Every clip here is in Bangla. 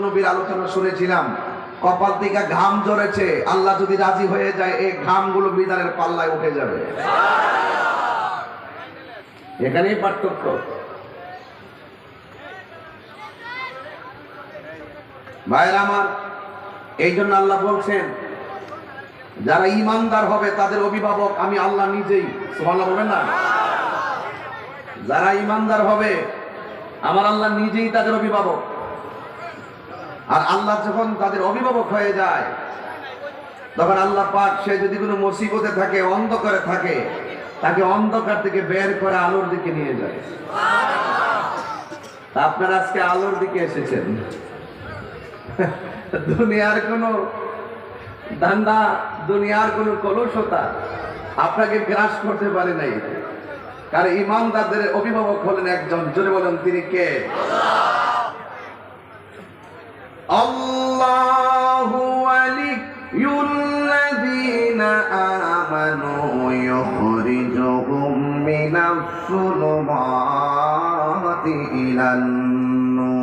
নবীর আলোচনা শুনেছিলাম, কপাল থেকে ঘাম ঝরেছে, আল্লাহ যদি রাজি হয়ে যায় এই ঘামগুলো বিধানের পাল্লায় উঠে যাবে। এখানেই পার্থক্য। ভাইয়েরা আমার, এই জন্য আল্লাহ বলছেন যারা ঈমানদার হবে তাদের অভিভাবক আমি আল্লাহ নিজেই। সুবহানাল্লাহ বলবেন না? যারা ঈমানদার হবে আমার আল্লাহ নিজেই তাদের অভিভাবক। আর আল্লাহ যখন তাদের অভিভাবক হয়ে যায় তখন আল্লাহ পাক সে যদি কোনো মুসিবতে থাকে, অন্ধকারে থাকে, তাকে অন্ধকার থেকে বের করে আলোর দিকে নিয়ে যায়। আপনারা আজকে আলোর দিকে এসেছেন, দুনিয়ার কোনো ধান্দা, দুনিয়ার কোনো কলুষতা আপনাকে গ্রাস করতে পারে নাই। কারণ ঈমানদারদের অভিভাবক হলেন একজন, জোরে বলেন তিনি কে? আল্লাহু ওয়ালিয়ুল্লাযীনা আমানু ইউখরিজুহুম মিনাস যুলুমাতি ইলান নূর।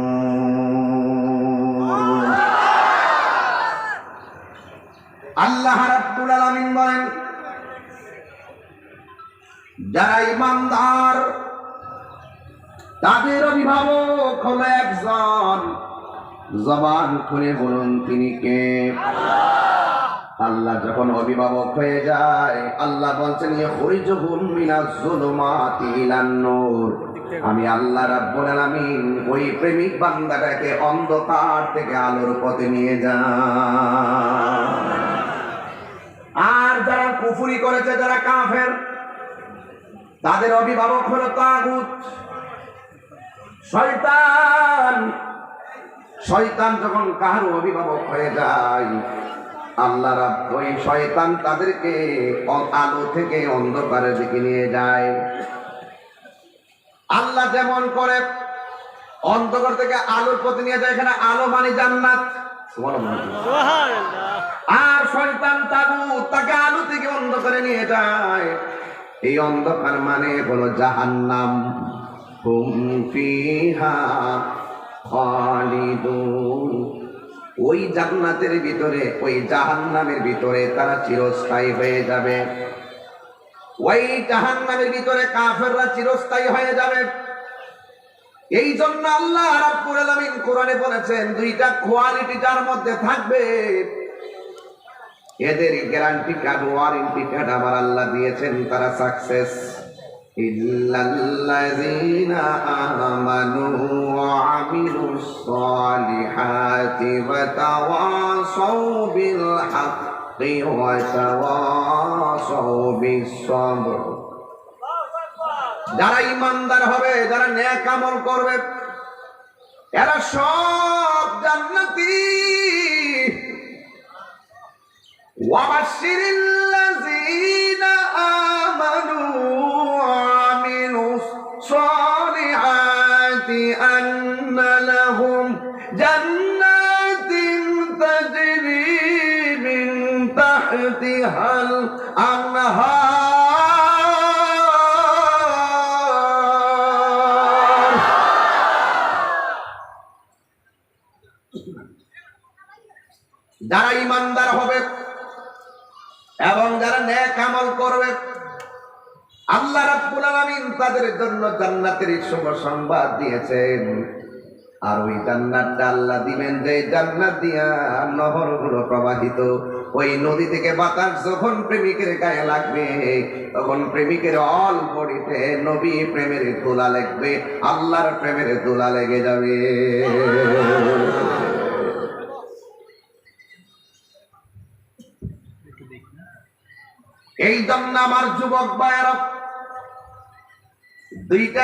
আল্লাহ রাব্বুল আলামিন বলেন যারা ঈমানদার তাদের অভিভাবক হলো একজন। জবান খুলে বলুন তিনি কে? আল্লাহ যখন অভিভাবক হয়ে যায় আল্লাহ বলছেন ইখরিজুহুম মিনাজ যুলুমাতি ইলান নূর। আমি আল্লাহ রাব্বুল আলামিন ওই প্রেমিক বান্দাটাকে অন্ধকার থেকে আলোর পথে নিয়ে যাই। আর যারা কুফরি করেছে, যারা কাফের, তাদের অভিভাবক হলো তাগুত, শয়তান। শয়তান যখন কাহার অভিভাবক হয়ে যায় আল্লাহ রাব্বুল ওই শয়তান তাদেরকে আলো থেকে অন্ধকারের দিকে নিয়ে যায়। আল্লাহ যেমন করে অন্ধকার থেকে আলোর পথে নিয়ে যায়, এখানে আলো মানে জান্নাত। আর শয়তান তাগুত তাকে আলো থেকে অন্ধকারে নিয়ে যায়, এই অন্ধকার মানে হলো জাহান্নাম। হুম ফিহা খালিদুন। ওই জান্নাতের ভিতরে, ওই জাহান্নামের ভিতরে তারা চিরস্থায়ী হয়ে যাবে। ওই জাহান্নামের ভিতরে কাফেররা চিরস্থায়ী হয়ে যাবে। এই জন্য আল্লাহ রাব্বুল আলামিন কোরআনে বলেছেন দুইটা কোয়ালিটি যার মধ্যে থাকবে এদের গ্যারান্টি কার্ড, ওয়ারেন্টি কার্ড আমার আল্লাহ দিয়েছেন, তারা সাকসেস। ইল্লাল্লাযীনা আমানু ওয়া আমিলুস সালিহাতি ওয়া তাওয়াসাউ বিল হাক্কি ওয়া তাওয়াসাউ বিস সাবর। যারা ঈমানদার হবে, যারা নেক আমল করবে, এরা সব জান্নাতি। وَبَشِّرِ الَّذِينَ آمَنُوا وَعَمِلُوا الصَّالِحَاتِ أَنَّ لَهُمْ جَنَّاتٍ تَجْرِي مِنْ تَحْتِهَا الْأَنْهَارُ। যারা ঈমানদার হবে এবং যারা নেক আমল করবে আল্লাহ রাব্বুল আলামিন তাদের জন্য জান্নাতের শুভ সংবাদ দিয়েছেন। আর ওই জান্নাতটা আল্লাহ দিবেন যে জান্নাত দিয়া নহরগুলো প্রবাহিত। ওই নদী থেকে বাতাস যখন প্রেমিকের গায়ে লাগবে তখন প্রেমিকের অল বডিতে নবী প্রেমের ধুলা লাগবে, আল্লাহর প্রেমের ধুলা লেগে যাবে। এই জন্য আমার যুবক ভাইয়েরা দুইটা